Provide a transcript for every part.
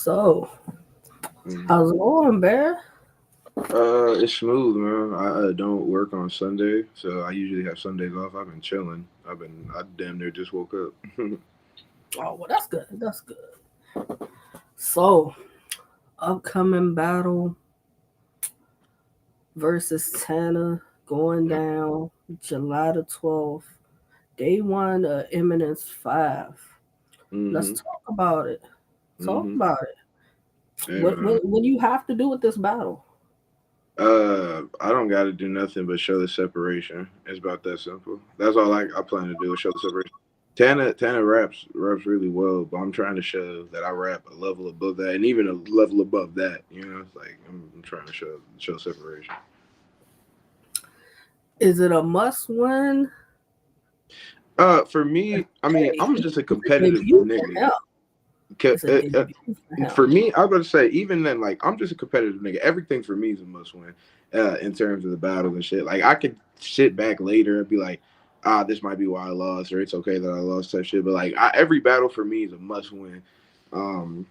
So, how's it going, Bear? It's smooth, man. I don't work on Sunday, so I usually have Sundays off. I've been chilling. I damn near just woke up. Oh, well, that's good. That's good. So, upcoming battle versus Tana going down July the 12th. Day one of Eminence 5. Let's hmm talk about it. Talk hmm about it. Hey, What do you have to do with this battle? I don't got to do nothing but show the separation. It's about that simple. That's all I plan to do is show the separation. Tana raps really well, but I'm trying to show that I rap a level above that, and even a level above that. It's like I'm trying to show separation. Is it a must win? For me, I mean, Hey, I'm just a it's a competitive debut for nigga. him. It's a debut for him. For me, I'm gonna say even then, like I'm just a competitive nigga. Everything for me is a must win. In terms of the battles and shit. Like I could sit back later and be like, this might be why I lost, or it's okay that I lost type shit. But like every battle for me is a must win. Um,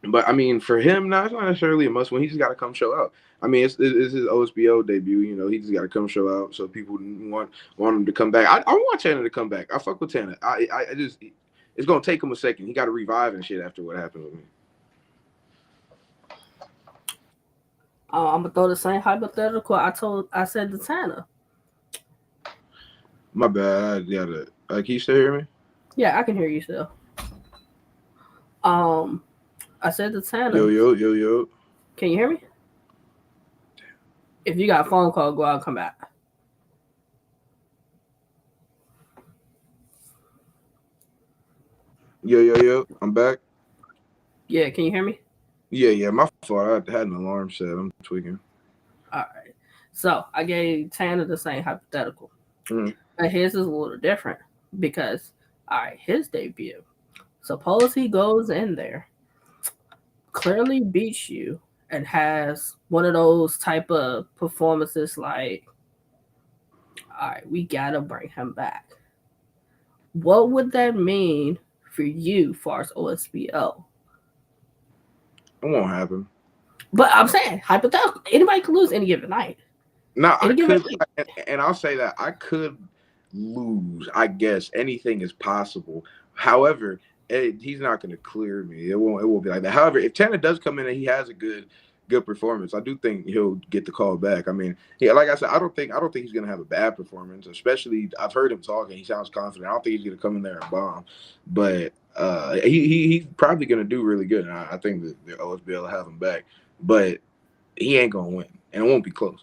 but I mean, for him, no, it's not necessarily a must win. He just got to come show out. I mean, it's his OSBO debut. He just got to come show out. So people want him to come back. I want Tanner to come back. I fuck with Tanner. I just it's gonna take him a second. He got to revive and shit after what happened with me. I'm gonna throw the same hypothetical I said to Tana. My bad. Yeah, can you still hear me? Yeah, I can hear you still. Um, I said to Tana, Yo. can you hear me? If you got a phone call, go out and come back. Yo. I'm back. Yeah, can you hear me? Yeah. My fault. I had an alarm set. I'm tweaking. All right. So I gave Tana the same hypothetical. Mm-hmm. But his is a little different because, all right, his debut. Suppose he goes in there, clearly beats you, and has one of those type of performances like, all right, we gotta bring him back. What would that mean for you, far as OSBO? It won't happen. But I'm saying hypothetical. Anybody can lose any given night. Now I Any given could, night. and I'll say that I could lose. I guess anything is possible. However, he's not going to clear me. It won't be like that. However, if Tanner does come in and he has a good performance, I do think he'll get the call back. I mean, yeah, like I said, I don't think he's going to have a bad performance. Especially, I've heard him talking. He sounds confident. I don't think he's going to come in there and bomb, but he's probably going to do really good. And I think that the OSBL will have him back, but he ain't going to win, and it won't be close.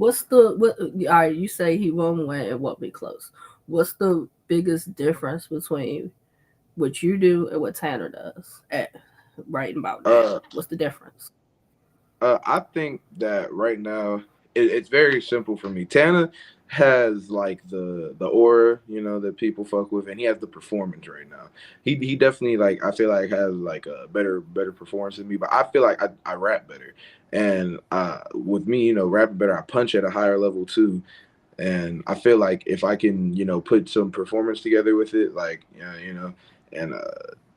All right, you say he won't win and won't be close. What's the biggest difference between what you do and what Tanner does at right about now? What's the difference? I think that right now it's very simple for me. Tana has like the aura, that people fuck with, and he has the performance right now. He definitely like I feel like has like a better performance than me, but I feel like I rap better, and with me, rapping better, I punch at a higher level too. And I feel like if I can, put some performance together with it, like, and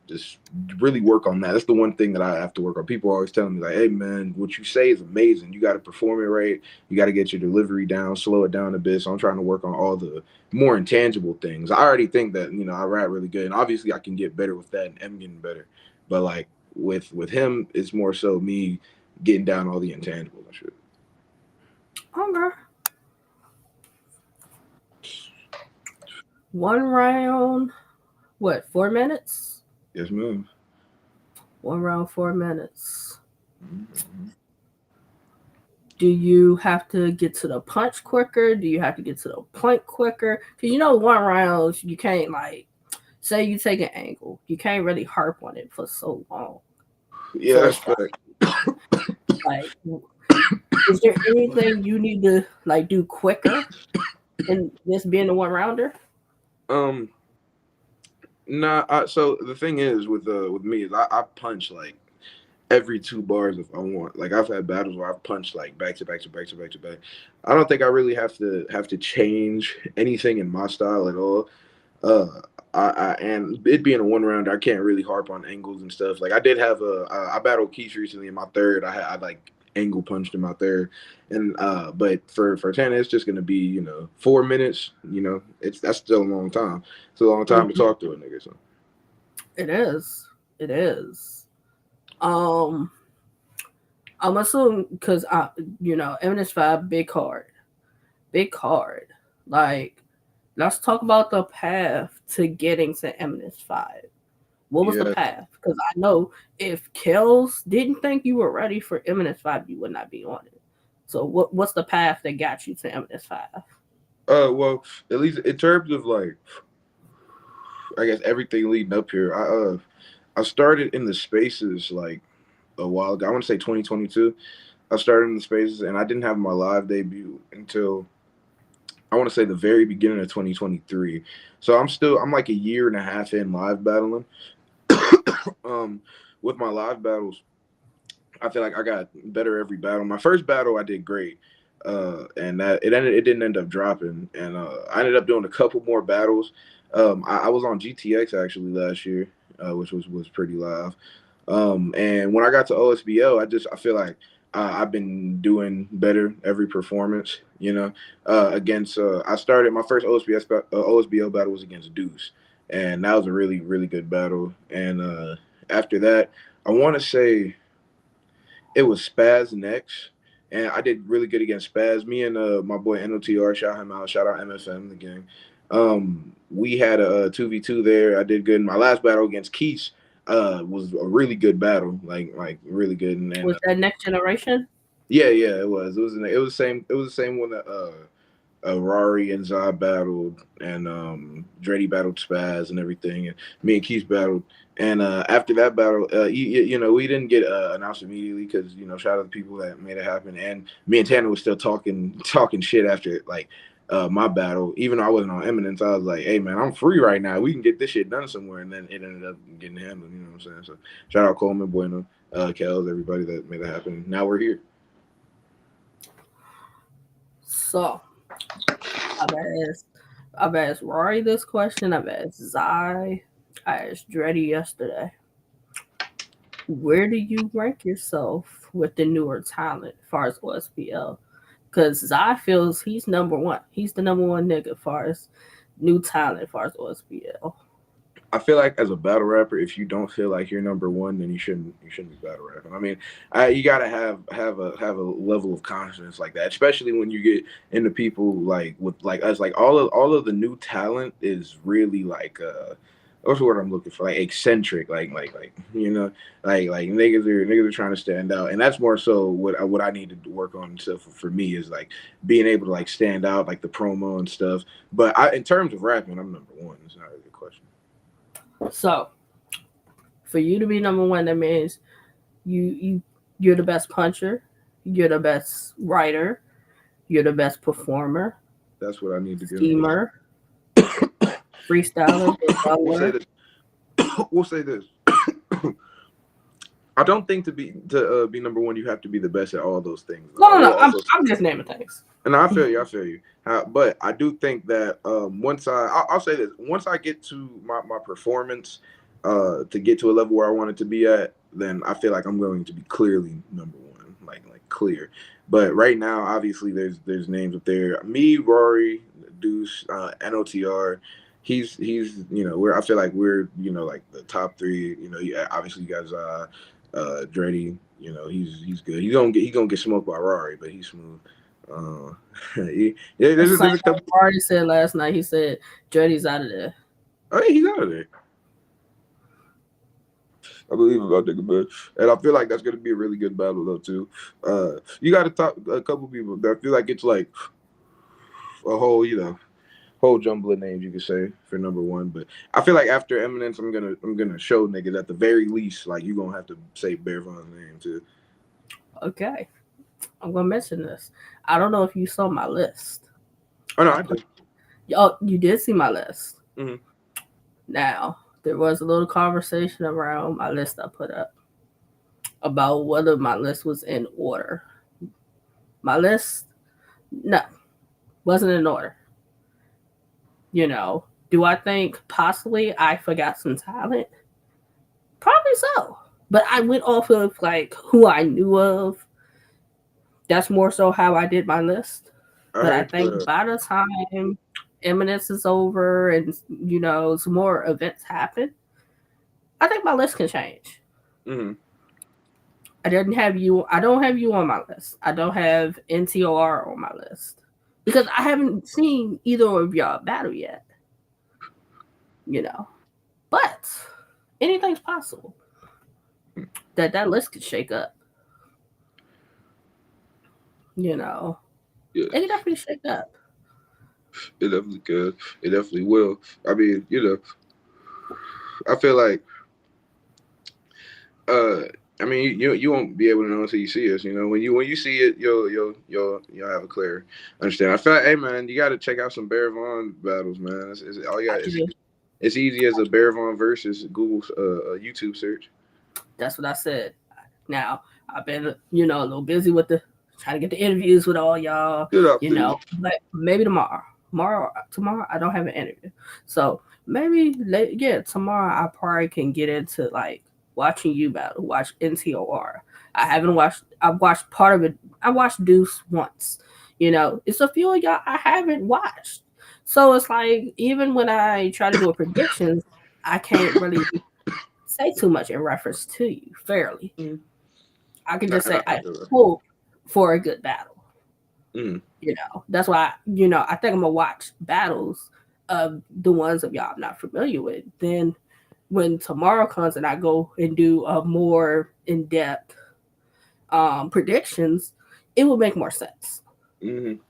just really work on that. That's the one thing that I have to work on. People are always telling me, like, hey, man, what you say is amazing. You got to perform it right. You got to get your delivery down, slow it down a bit. So I'm trying to work on all the more intangible things. I already think that, I rap really good. And obviously I can get better with that and am getting better. But, like, with him, it's more so me getting down all the intangibles and shit. Okay. One round, what, 4 minutes? Yes, ma'am. One round, 4 minutes. Mm-hmm. Do you have to get to the punch quicker? Do you have to get to the point quicker? Because one round, you can't, like, say you take an angle, you can't really harp on it for so long. Yeah, So that's it's like, is there anything you need to like do quicker in this being a one rounder? Um, Nah, so the thing is with me is I punch like every 2 bars if I want. Like I've had battles where I've punched like back to back to back to back to back. I don't think I really have to change anything in my style at all. Uh, and it being a one rounder, I can't really harp on angles and stuff. Like I did have I battled Keith recently in my third. I like angle punched in my third, and but for Tana, it's just gonna be 4 minutes. That's still a long time. It's a long time to Mhm. talk to a nigga. So It is. It is. Um, I'm assuming because MS5 big card. Like, let's talk about the path to getting to MS5. What was the yeah. path? Because I know if Kells didn't think you were ready for MS5, you would not be on it. So what's the path that got you to MS5? Well, at least in terms of like, I guess everything leading up here, I started in the spaces like a while ago. I want to say 2022. I started in the spaces, and I didn't have my live debut until I want to say the very beginning of 2023. So I'm like a year and a half in live battling. um, with my live battles, I feel like I got better every battle. My first battle I did great, and it didn't end up dropping, and I ended up doing a couple more battles. I was on GTX actually last year, which was pretty live. And when I got to OSBL, I feel like I've been doing better every performance. Against I started my first OSBL battle was against Deuce, and that was a really really good battle. And after that, I want to say it was Spaz next, and I did really good against Spaz. Me and my boy NOTR, shout him out, shout out MFM the gang. We had a 2v2 there. I did good in my last battle against Keith. Was a really good battle, like really good. And Was that next generation? yeah, yeah, it was. It was the same one that Rari and Zod battled, and Dreddy battled Spaz and everything, and me and Keith battled. And after that battle, we didn't get announced immediately because shout out to the people that made it happen. And me and Tanner was still talking shit after like my battle. Even though I wasn't on Eminence, I was like, "Hey man, I'm free right now. We can get this shit done somewhere." And then it ended up getting handled. You know what I'm saying? So shout out Coleman, Bueno, Kels, everybody that made it happen. Now we're here. So I've asked Rory this question. I've asked Zai. I asked Dreddy yesterday. Where do you rank yourself with the newer talent as far as OSPL? Because Zai feels he's number one. He's the number one nigga as far as new talent as far as OSPL. I feel like as a battle rapper, if you don't feel like you're number one, then you shouldn't be battle rapping. I mean, you gotta have a level of confidence like that, especially when you get into people like with like us. Like all of the new talent is really like what's the word I'm looking for? Like eccentric, like niggas are trying to stand out, and that's more so what I need to work on and stuff for me is like being able to like stand out, like the promo and stuff. But in terms of rapping, I'm number one. It's not really a question. So for you to be number one, that means you're the best puncher, you're the best writer, you're the best performer, That's what I need to do. schemer, freestyler, We'll say rebeller. this. We'll say this. I don't think to be number one, you have to be the best at all those things. No, I no, no. will I'm, also, I'm just naming things. and I feel you. I feel you. But I do think that I'll say this. Once I get to my performance, to get to a level where I want it to be at, then I feel like I'm going to be clearly number one, like clear. But right now, obviously, there's names up there. Me, Rory, Deuce, NOTR. He's we're I feel like we're like the top three. Yeah, obviously you guys Dreddy. He's good. He's gonna get smoked by Rory, but he's smooth. Uh, yeah, That's the same there's a thing couple. Marty said last night. He said Jody's out of there. Oh, yeah, he's out of there. I believe about Nigga Man, and I feel like that's gonna be a really good battle though too. You got to talk a couple people that I feel like it's like a whole jumble of names you could say for number one. But I feel like after Eminence, I'm gonna show niggas at the very least like you gonna have to say Bearvan's name too. Okay, I'm gonna mention this. I don't know if you saw my list. Oh no, I I put. did. Oh, you did see my list. Mm-hmm. Now there was a little conversation around my list I put up about whether my list was in order. My list, no, wasn't in order. You know, Do I think possibly I forgot some talent? Probably so. But I went off of like who I knew of. That's more so how I did my list. I But I heard think by the time Eminence is over and some more events happen, I think my list can change. mm-hmm. I didn't have you. I don't have you on my list. I don't have NTOR on my list because I haven't seen either of y'all battle yet. You know, but anything's possible. That list could shake up. You know, Yeah, it could definitely shake up. it definitely could. It definitely will. I mean, I feel like uh I mean, you won't be able to know until you see us. When you see it, you'll have a clear understand. I feel like, hey man, you got to check out some Bearvan battles, man. All you I got. do. It's easy as a Bearvan versus Google YouTube search. That's what I said. Now I've been, a little busy with the trying to get the interviews with all y'all, Good up to you. but maybe tomorrow. Tomorrow I don't have an interview, so maybe tomorrow I probably can get into like watching you battle, watch NTOR. I haven't watched. I've watched part of it. I watched Deuce once. It's a few of y'all I haven't watched. So it's like even when I try to do a predictions, I can't really say too much in reference to you fairly. Mm. I can just say I I feel that. hope for a good battle. Mm. That's why I think I'm gonna watch battles of the ones of y'all I'm not familiar with. Then when tomorrow comes and I go and do a more in depth predictions, it will make more sense. Mm-hmm.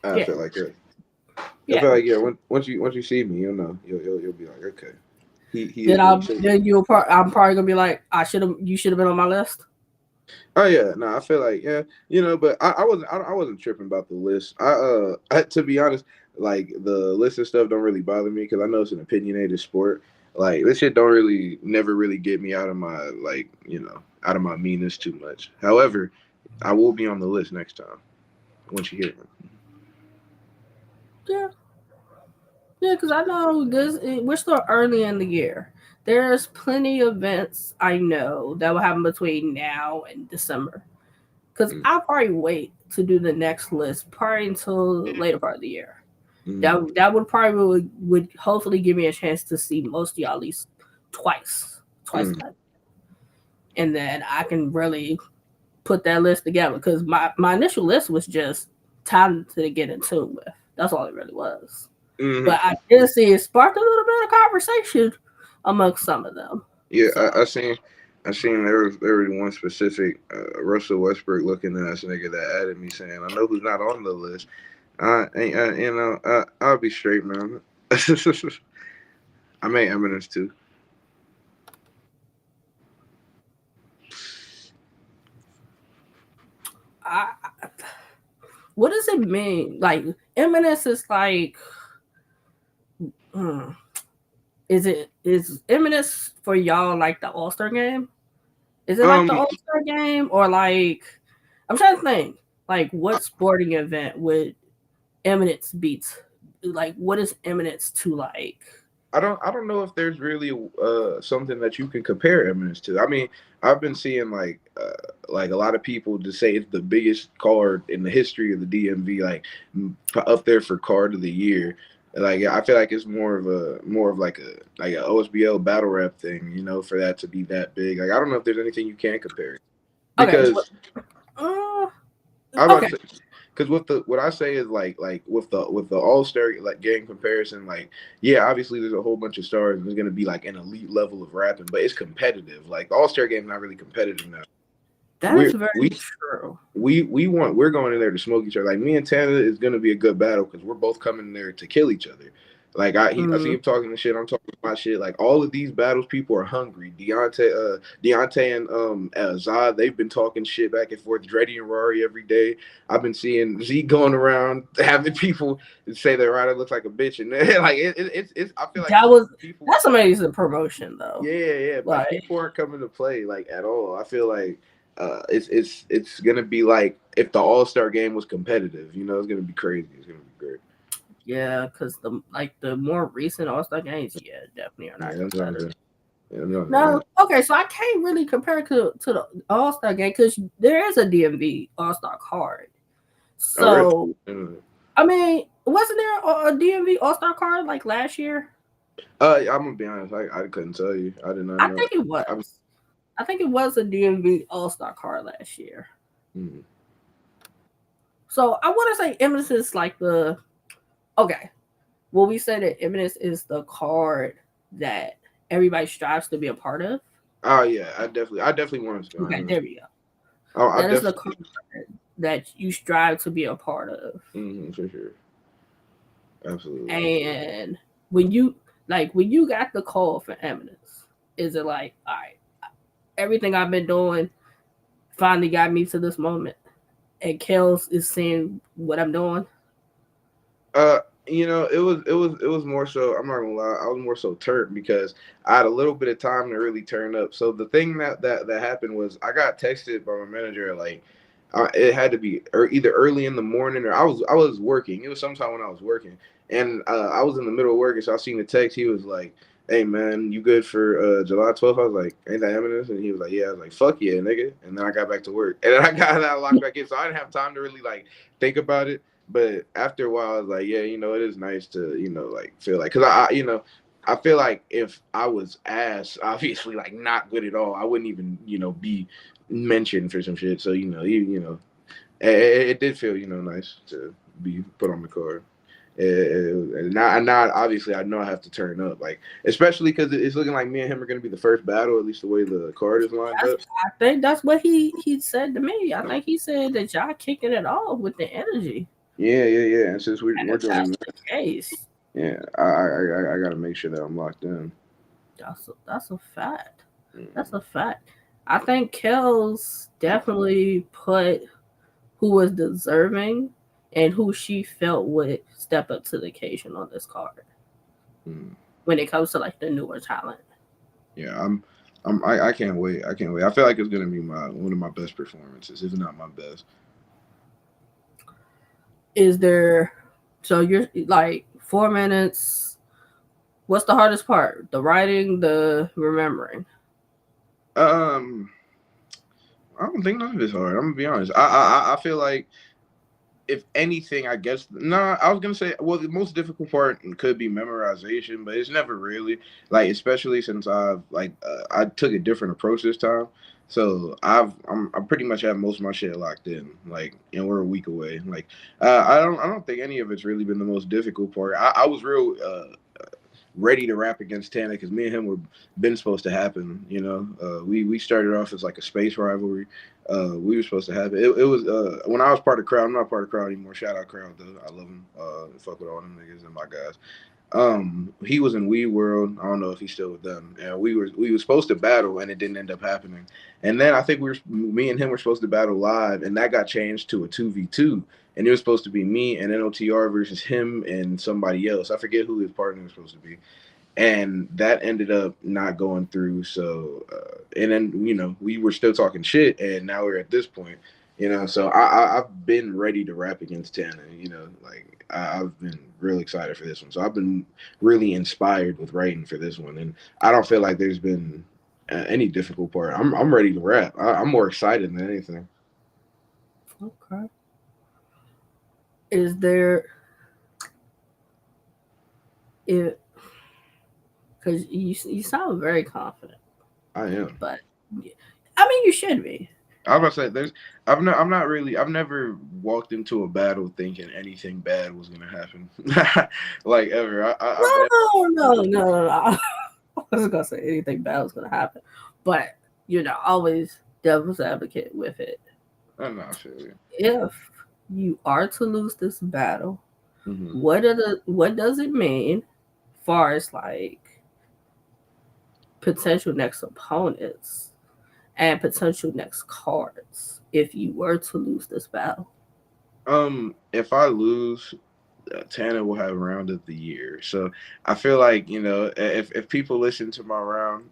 I Yeah, feel like that. I yeah. feel like once you see me, you'll know. You'll be like, okay, he is Then what he said. I'm probably gonna be like, you should have been on my list. Oh yeah, no, I feel like yeah, but I wasn't tripping about the list. To be honest, like the list and stuff don't really bother me because I know it's an opinionated sport. Like this shit don't really never really get me out of my out of my meanness too much. However, I will be on the list next time once you hear it. Yeah, yeah, because I know we're still early in the year. There's plenty of events I know that will happen between now and December. Because Mm, I'll probably wait to do the next list probably until later part of the year. mm, That would hopefully give me a chance to see most of y'all at least twice mm. a month, and then I can really put that list together. Because my initial list was just time to get in tune with. That's all it really was. Hmm. But I did see it sparked a little bit of conversation amongst some of them. Yeah, So I seen there was one specific Russell Westbrook looking ass nigga that added me saying, I know who's not on the list. I'll be straight, man. I made eminence too. I, what does it mean? Like eminence is like, hmm, is eminence for y'all like the All Star game? Is it like the Um, All Star game or like I'm trying to think like what sporting event would eminence beats? Like what is eminence to like? I don't know if there's really something that you can compare eminence to. I mean, I've been seeing like a lot of people just say it's the biggest card in the history of the DMV, like up there for card of the year. Like I feel like it's more of like a OSBL battle rap thing, for that to be that big. Like I don't know if there's anything you can compare it Okay, what, because uh, I was okay, about to say, because with the what I say is like with the All Star like game comparison, like yeah, obviously there's a whole bunch of stars and there's gonna be like an elite level of rapping, but it's competitive. Like the All Star game is not really competitive now. that is We're very we true. we're going in there to smoke each other. Like me and Tana is gonna be a good battle because we're both coming in there to kill each other. Like I see Mm, him talking the shit. I'm talking my shit. Like all of these battles, people are hungry. Deontay and Zod, they've been talking shit back and forth. Dreddy and Rory every day. I've been seeing Z going around having people say that Ryder looks like a bitch, and like it's. I feel like that it's was people. that's amazing promotion though. Yeah, like Like people aren't coming to play like at all. I feel like it's gonna be like if the All Star game was competitive. It's gonna be crazy. It's gonna be great. Yeah, because the more recent All Star games, yeah, definitely are not Yeah, them Jones competitive. are. Yeah, them Jones are. No, okay, so I can't really compare it to the All Star game because there is a DMV All Star card. Oh, really? So Mm. I mean, wasn't there a DMV All Star card like last year? I'm gonna be honest. I couldn't tell you. I did not I know. think it was. I'm, I think it was a DMV All Star card last year. mm. So I want to say Eminence is like the okay. Will we say that Eminence is the card that everybody strives to be a part of? Oh yeah, I definitely want to. Okay, there we go. Oh, I That is the card definitely. that you strive to be a part of. For sure. Absolutely. And when you got the call for Eminence, is it like, all right, everything I've been doing finally got me to this moment, and Kels is seeing what I'm doing? Uh, it was more so. I'm not gonna lie. I was more so turned because I had a little bit of time to really turn up. So the thing that happened was I got texted by my manager like. It had to be either early in the morning or I was working. It was sometime when I was working, and I was in the middle of working. So I seen the text. He was like, "Hey man, you good for July 12th?" I was like, "Ain't that eminence?" And he was like, "Yeah." I was like, "Fuck yeah, nigga!" And then I got back to work, and then I locked back in. So I didn't have time to really like think about it. But after a while, I was like, yeah, it is nice to, like feel like, cause I feel like if I was ass, obviously like not good at all, I wouldn't even, be mentioned for some shit. So, it did feel, nice to be put on the card. And now, obviously, I know I have to turn up, like, especially because it's looking like me and him are going to be the first battle, at least the way the card is lined up. I think that's what he said to me. I think he said that y'all kicking it off with the energy, Yeah, yeah, yeah. And since and we're if that's doing the that, case, yeah, I got to make sure that I'm locked in. that's a fact. That's Mm. a fact. I think Kels definitely put who was deserving and who she felt would step up to the occasion on this card Mm. when it comes to like the newer talent. Yeah, I can't wait. I can't wait. I feel like it's gonna be my one of my best performances, if not my best. Is there so you're like 4 minutes? What's the hardest part? The writing, the remembering. Um, I don't think none of it's hard. I'm gonna be honest. I feel like if anything, I guess nah. I was gonna say, well, the most difficult part could be memorization, but it's never really like, especially since I took a different approach this time. So I pretty much have most of my shit locked in, like, and we're a week away. Like, I don't think any of it's really been the most difficult part. I was real ready to rap against Tana because me and him were been supposed to happen. We started off as like a space rivalry. We were supposed to have it. It was when I was part of Crowd. I'm not part of Crowd anymore. Shout out Crowd though. I love him. Fuck with all them niggas and my guys. He was in Wii World. I don't know if he's still with them. And we were supposed to battle, and it didn't end up happening. And then I think me and him were supposed to battle live, and that got changed to a 2v2. And it was supposed to be me and NOTR versus him and somebody else. I forget who his partner was supposed to be, and that ended up not going through. So, and then we were still talking shit, and now we're at this point. So I've been ready to rap against Tana. Like I've been real excited for this one. So I've been really inspired with writing for this one, and I don't feel like there's been any difficult part. I'm ready to rap. I'm more excited than anything. Okay. Is there it because you sound very confident, I am. but I mean you should be. I was about to say there's I'm not really I've never walked into a battle thinking anything bad was gonna happen. Like ever. I've never. No. I wasn't gonna say anything bad was gonna happen, but always devil's advocate with it. I'm not sure. If you are to lose this battle, Mm-hmm. what does it mean, far as like potential next opponents and potential next cards if you were to lose this battle? If I lose, Tanner will have round of the year. So I feel like if people listen to my round,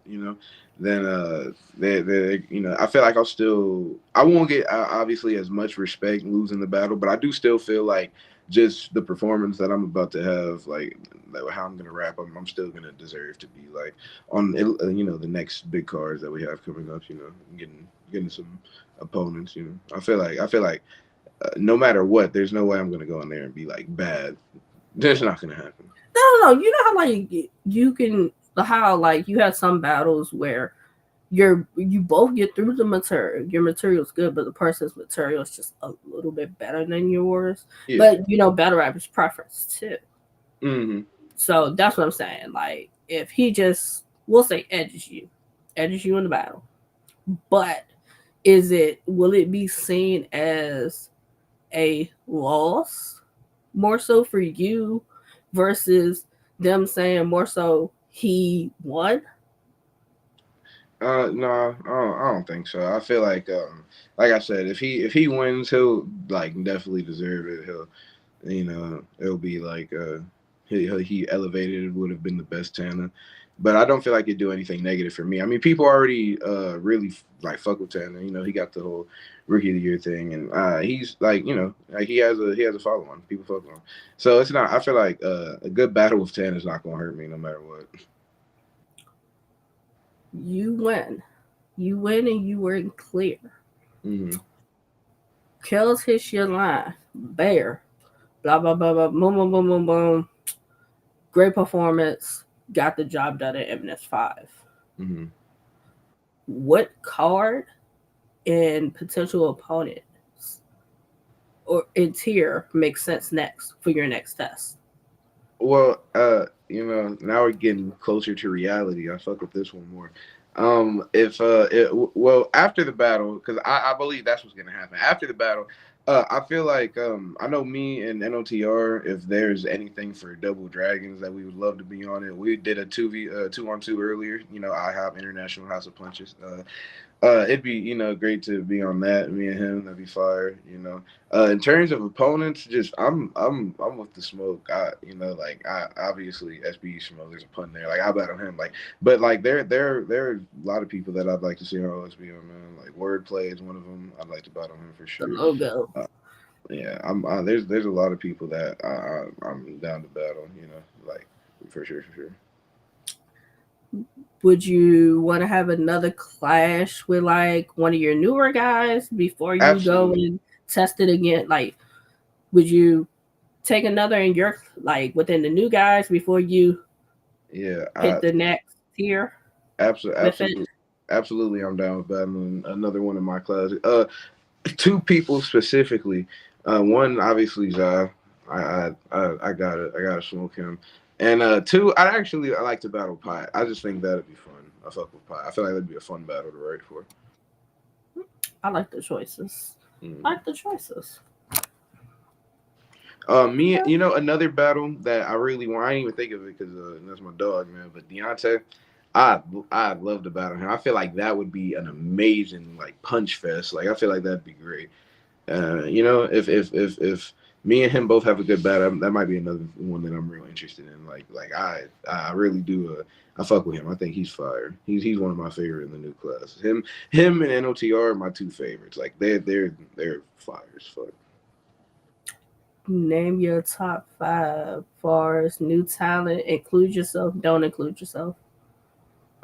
then I feel like I won't get obviously as much respect losing the battle, but I do still feel like just the performance that I'm about to have, like how I'm gonna rap, I'm still gonna deserve to be like on the next big cards that we have coming up. Getting some opponents. I feel like no matter what, there's no way I'm gonna go in there and be like bad. That's not gonna happen. No. You know how like you can how like you have some battles where you both get through the material. Your material's good, but the person's material is just a little bit better than yours. Yeah. But battle rap is preference too. Hmm. So that's what I'm saying. Like if he just we'll say edges you in the battle, but will it be seen as a loss more so for you versus them saying more so he won? No, I don't think so. I feel like I said, if he wins, he'll like definitely deserve it. It'll be like he elevated, would have been the best Tana, but I don't feel like it'd do anything negative for me. I mean, people already really like fuck with Tana. He got the whole rookie of the year thing, and he's like like he has a follow on. People fuck with him, so it's not. I feel like a good battle with Tana is not gonna hurt me no matter what. You win. You win and you were clear. Hmm. Kells hits your line. Bear. Blah blah blah blah. Boom boom boom boom boom. Great performance. Got the job done at MS5. Hmm. What card and potential opponent or in tier makes sense next for your next test? Well, now we're getting closer to reality. I fuck with this one more. If well, after the battle, because I believe that's what's gonna happen after the battle. I feel like I know me and NOTR. If there's anything for Double Dragons that we would love to be on it, we did a 2v 2-on-2 earlier. I have International House of Punches. It'd be great to be on that. Me and him, that'd be fire. In terms of opponents, just I'm with the smoke. Like I obviously SB smoke. There's a pun there. Like I bet on him. But like there are a lot of people that I'd like to see on OSB on, man. Like Wordplay is one of them. I'd like to bet on him for The sure. logo. Yeah, there's a lot of people that I'm down to battle. Like for sure, for sure. Would you want to have another clash with like one of your newer guys before you go Absolutely. and test it again? Like, would you take another in your like within the new guys before you Yeah. hit the next tier Absolutely, with it? absolutely, absolutely. I'm down with battling another one in my class. Two people specifically. One obviously Zai. I gotta smoke him. And two, I like to battle Pi. I just think that'd be fun. I fuck with Pi. I feel like that'd be a fun battle to write for. I like the choices. I Mm. like the choices. Me, another battle that I really want. I didn't even think of it because that's my dog, man. But Deontay, I'd love to battle him. I feel like that would be an amazing like punch fest. Like I feel like that'd be great. If me and him both have a good battle, that might be another one that I'm real interested in. I really do. I fuck with him. I think he's fire. He's one of my favorite in the new class. Him and NOTR are my two favorites. Like they're fire as fuck. Name your top five far as new talent. Include yourself. Don't include yourself.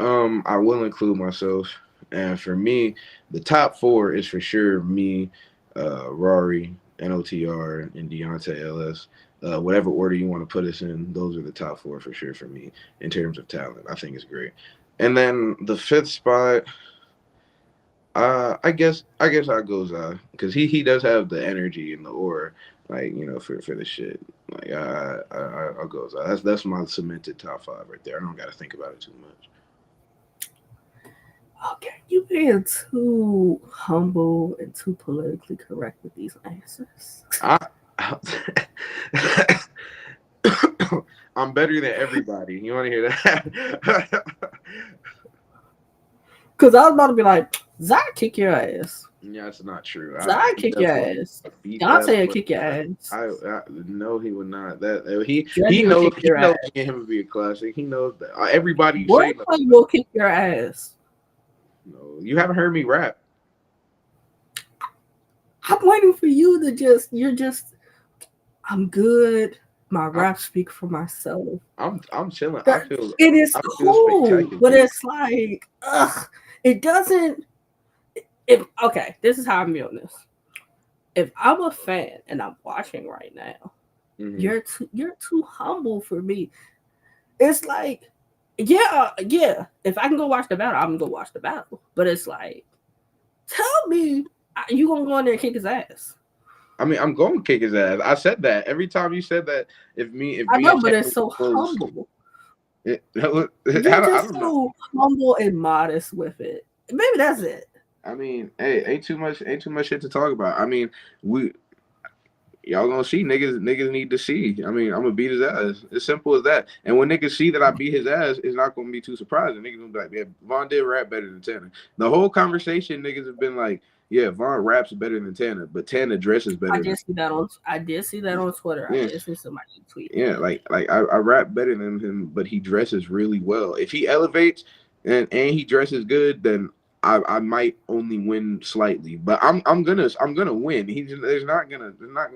I will include myself, and for me, the top four is for sure me, Rory, NOTR, and Deontay LS. Whatever order you want to put us in, those are the top four for sure for me in terms of talent. I think it's great. And then the fifth spot, I guess I go Zai because he does have the energy and the aura, like for the shit. Like I'll go Zai. That's my cemented top five right there. I don't got to think about it too much. Okay, you being too humble and too politically correct with these answers. I, I'm better than everybody. You want to hear that? Cause I was about to be like, Zai kick your ass. Yeah, that's not true. Zai He kick your definitely ass. beat that. Deontay will But kick your ass. I no, he would not. That he Dreddy will knows kick he your ass. knows me and him would be a classic. He knows that. Everybody you say no. Wordplay will kick your ass. No, you haven't heard me rap. I'm waiting for you to just. You're just. I'm good. My I'm rap speak for myself. I'm chilling. That it is I feel cool, spectacular. but it's like, ugh, it doesn't. If okay, this is how I'm viewing this. If I'm a fan and I'm watching right now, Mm-hmm. you're too humble for me. It's like, yeah. If I can go watch the battle, I'm gonna go watch the battle. But it's like, tell me you gonna go in there and kick his ass. I mean, I'm going to kick his ass. I said that every time you said that. If I me know, and but Tanner it's so was, humble. You're I just don't know. so humble and modest with it. Maybe that's it. I mean, hey, ain't too much shit to talk about. I mean, we y'all gonna see niggas need to see. I mean, I'm gonna beat his ass. As simple as that. And when niggas see that I beat his ass, it's not gonna be too surprising. Niggas gonna be like, yeah, Von did rap better than Tanner. The whole conversation, niggas have been like, yeah, Von raps better than Tanner, but Tanner dresses better than. I did see that on Twitter. I Yeah, did see somebody tweet yeah. that. I rap better than him, but he dresses really well. If he elevates and he dresses good, then I might only win slightly, but I'm gonna win. There's not gonna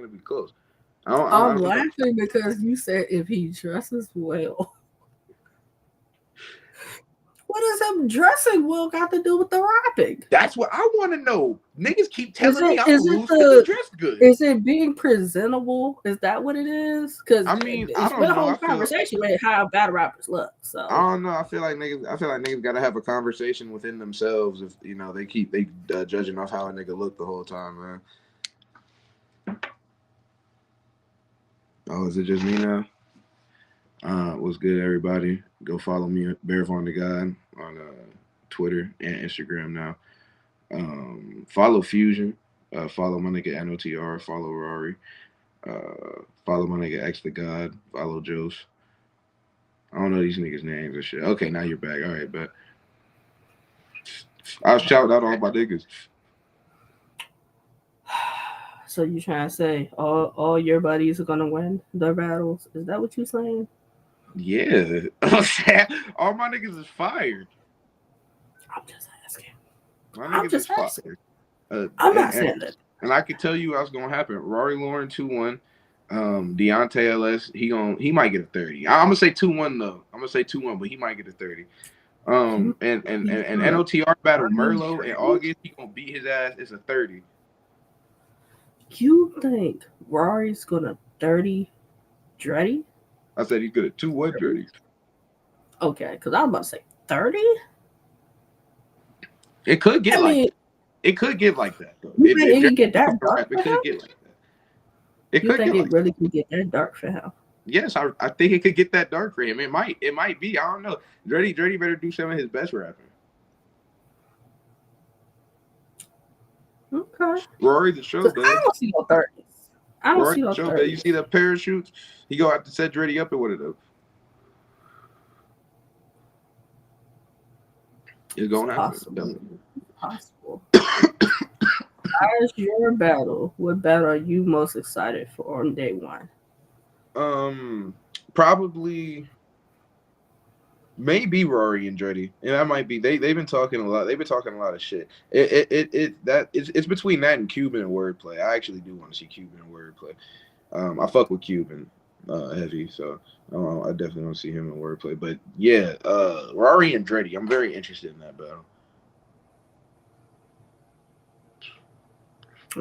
be close. I I'm don't know. laughing because you said if he dresses well. What does him dressing well got to do with the rapping? That's what I want to know. Niggas keep Is telling me it I'm is gonna it lose because he the dressed good. is it being presentable? Is that what it is? Because I mean, I it's been don't a know. whole conversation with how battle rappers look. I So don't know. I feel like niggas gotta have a conversation within themselves if they keep judging off how a nigga look the whole time, man. Oh, is it just me now? What's good, everybody? Go follow me, Bearvan the God, on Twitter and Instagram now. Follow Fusion. Follow my nigga NOTR. Follow Rari. Follow my nigga X the God. Follow Juice. I don't know these niggas' names and shit. Okay, now you're back. All right, but I was shouting out all my niggas. so you trying to say all your buddies are gonna win their battles? Is that what you saying? Yeah. All my niggas is fired. I'm just asking. My I'm niggas is just asking. fired. Uh, I'm and, not and saying that. and I can tell you what's gonna happen. Rory Lauren 2-1. Deontay LS, he might get a 30. I'm gonna say 2-1 though. I'm gonna say 2-1, but he might get a 30. You he's And gonna NOTR battle 30 Merlot in Dreddy? August, he gonna beat his ass. It's a 30. You think Rory's gonna 30 Dreddy? I said he's good at 2-1 30. Okay, because I was about to say 30. It could I get like mean, that. It could get like that though. you think If it Jerry can get that fucking dark rap, for it could him? get like that. It You could think get it like that. really can get that dark for him? Yes, I think it could get that dark for him. It might be. I don't know. Dreddy better do some of his best rapping. Okay. Rory the show Because I bed. don't see no 30s. I don't Rory see the no show bed. You 30s. see that parachutes? He go out to set Dreddy up in one of those. It's It's going to happen. possible. It's possible. As your battle, what battle are you most excited for on day one? Probably maybe Rory and Dreddy. And that might be they've been talking a lot. They've been talking a lot of shit. It's between that and Cuban and wordplay. I actually do want to see Cuban and wordplay. I fuck with Cuban heavy, so I definitely want to see him in wordplay. But yeah, Rory and Dreddy. I'm very interested in that battle.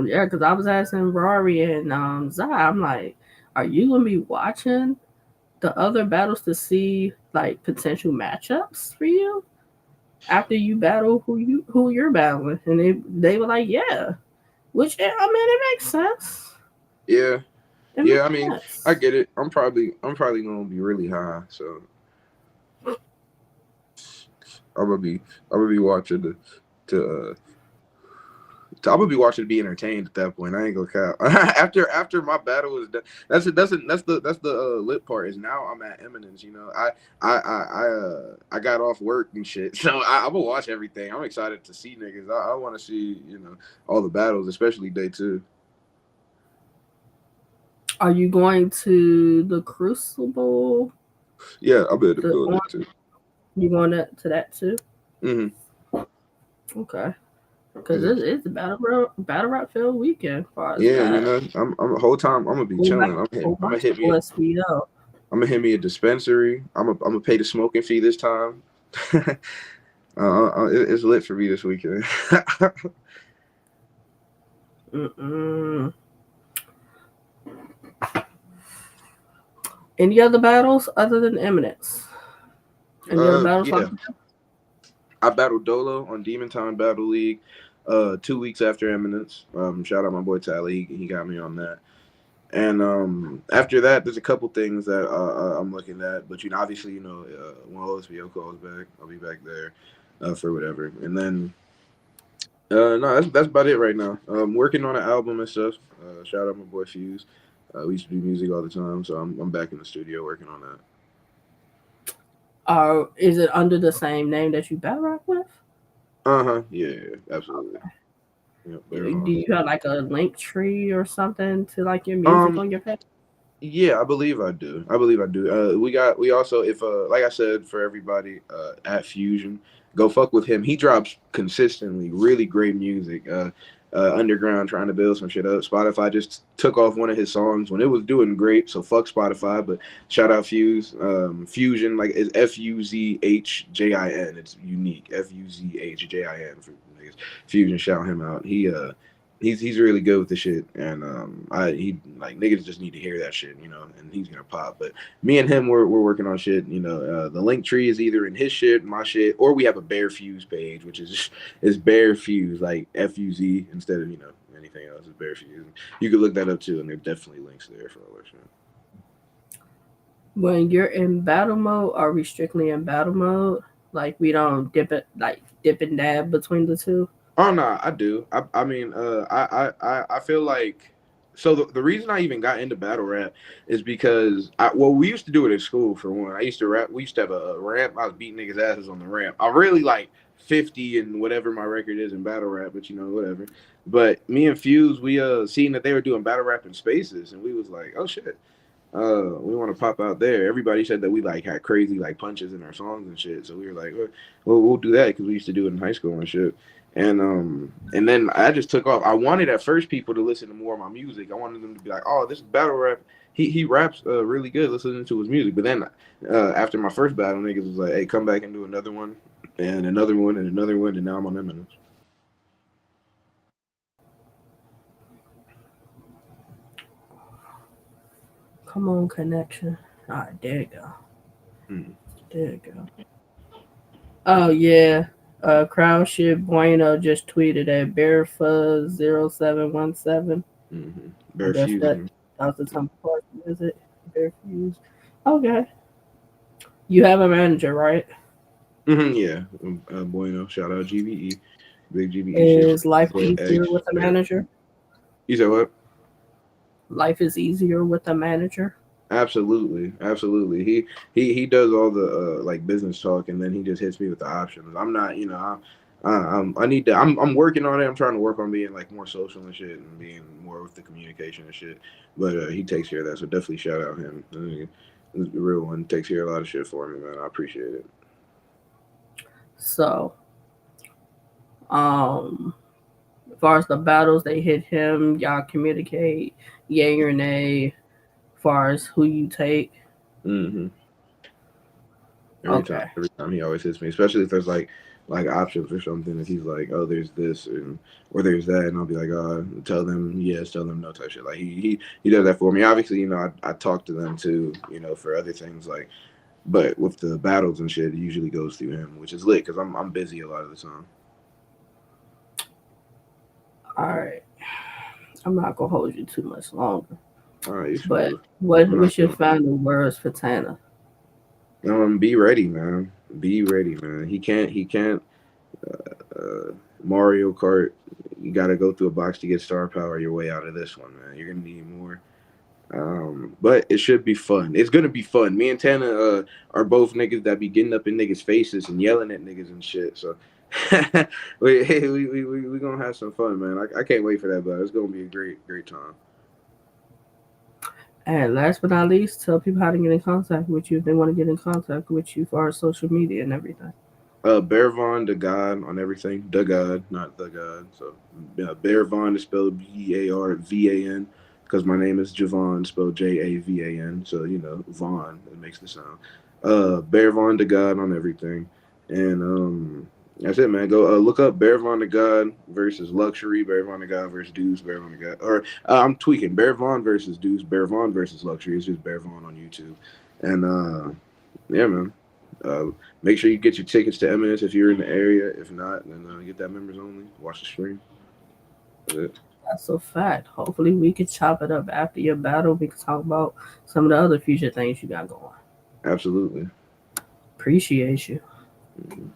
Yeah, because I was asking Rory and Zai, I'm like, are you gonna be watching the other battles to see like potential matchups for you after you battle who you're battling? And they were like, yeah, which I mean it makes sense. Yeah, It yeah. makes I mean, I sense. get it. I'm probably gonna be really high, so I'm gonna be I'm gonna be watching to I'm gonna be watching to be entertained at that point. I ain't gonna count. After my battle is done, that's the lit part is now I'm at Eminence. I got off work and shit, so I'm gonna watch everything. I'm excited to see niggas. I want to see all the battles, especially day 2. Are you going to the Crucible? Yeah, I better The go on, day 2. you going to that too? Mm-hmm. Okay. because it's battle rap filled weekend as far as Yeah, you that. know, I'm the whole time I'm gonna be Whole bunch, chilling. whole I'm gonna bunch of hit me. SPO. I'm gonna hit me a dispensary. I'm gonna pay the smoking fee this time. It's lit for me this weekend. Mm-mm. Any other battles other than Eminence? Any other battles like Yeah, I battled Dolo on Demon Time Battle League, 2 weeks after Eminence. Shout out my boy Tally, he got me on that. And after that, there's a couple things that I'm looking at, but obviously, when OSBO calls back, I'll be back there for whatever. And then, no, that's about it right now. Working on an album and stuff. Shout out my boy Fuse. We used to do music all the time, so I'm back in the studio working on that. Is it under the same name that you battle rap with? Yeah, absolutely. Yeah, Do Bearvan. you have like a link tree or something to like your music Um, on your page? Yeah, I believe I do. I believe I do. We also, if like I said, for everybody at Fusion, go fuck with him. He drops consistently really great music. Underground trying to build some shit up. Spotify just took off one of his songs when it was doing great. So fuck Spotify, but shout out Fuse. Fusion, like, it's Fuzhjin. It's unique. Fuzhjin for niggas. Fusion, shout him out. He's really good with the shit, and he, like, niggas just need to hear that shit, and he's gonna pop. But me and him, we're working on shit. The link tree is either in his shit, my shit, or we have a Bear Fuse page, which is Bear Fuse, like Fuz, instead of anything else. It's Bear Fuse. You could look that up too, and there's definitely links there for all that shit. When you're in battle mode, are we strictly in battle mode? Like we don't dip and dab between the two? Oh no, I do. I mean, I feel like, so the reason I even got into battle rap is because we used to do it at school for one. I used to rap. We used to have a ramp. I was beating niggas' asses on the ramp. I'm really like 50 and whatever my record is in battle rap, but whatever. But me and Fuse, we seen that they were doing battle rap in spaces, and we was like, oh shit, we want to pop out there. Everybody said that we like had crazy like punches in our songs and shit. So we were like, well, we'll do that because we used to do it in high school and shit. And then I just took off. I wanted at first people to listen to more of my music. I wanted them to be like, oh, this is battle rap. He raps really good. Let's listen to his music. But then after my first battle, niggas was like, hey, come back and do another one, and another one, and another one, and now I'm on Eminence. Come on, connection. All right, there you go. Mm-hmm. There you go. Oh yeah. Crowd shit Bueno just tweeted at Bearfuzz0717. Mm-hmm. I Bear guess that Fusion. was the time part visit. Bearfuse. Okay. You have a manager, right? Mm-hmm, yeah. Bueno. Shout out GBE. Big GBE shit. Is life Boy easier X with a Bear. manager? You said what? Life is easier with a manager. Absolutely, absolutely. He does all the like business talk, and then he just hits me with the options. I'm not, I need to. I'm working on it. I'm trying to work on being like more social and shit, and being more with the communication and shit. But he takes care of that, so definitely shout out him. He's the real one. Takes care of a lot of shit for me, man. I appreciate it. So, um, as far as the battles, they hit him. Y'all communicate, yay or nay. As far as who you take, Hmm. okay. Every time he always hits me, especially if there's like options or something. If he's like, oh, there's this and or there's that, and I'll be like, tell them yes, tell them no type shit. Like he does that for me. Obviously, I talk to them too, for other things like, but with the battles and shit, it usually goes through him, which is lit because I'm busy a lot of the time. All right. I'm not gonna hold you too much longer. All right, you But smooth. I'm not what's your feeling. final words for Tana? Be ready, man. Be ready, man. He can't. Mario Kart. You got to go through a box to get star power your way out of this one, man. You're gonna need more. But it should be fun. It's gonna be fun. Me and Tana are both niggas that be getting up in niggas' faces and yelling at niggas and shit. So we gonna have some fun, man. I can't wait for that, but it's gonna be a great time. And last but not least, tell people how to get in contact with you if they want to get in contact with you for our social media and everything. Bearvan the God on everything. The God, not the God. So yeah, Bearvan is spelled Bearvan because my name is Javon, spelled Javan. So Vaughn. It makes the sound. Bearvan the God on everything, and that's it, man. Go look up Bearvan the God versus Luxury. Bearvan the God versus Deuce. Bearvan the God. Or I'm tweaking. Bearvan versus Deuce. Bearvan versus Luxury. It's just Bearvan on YouTube, and yeah, man. Uh, Make sure you get your tickets to Eminence if you're in the area. If not, then get that members only. Watch the stream. That's it. That's a fact. Hopefully, we can chop it up after your battle. We can talk about some of the other future things you got going. Absolutely. Appreciate you. Mhm.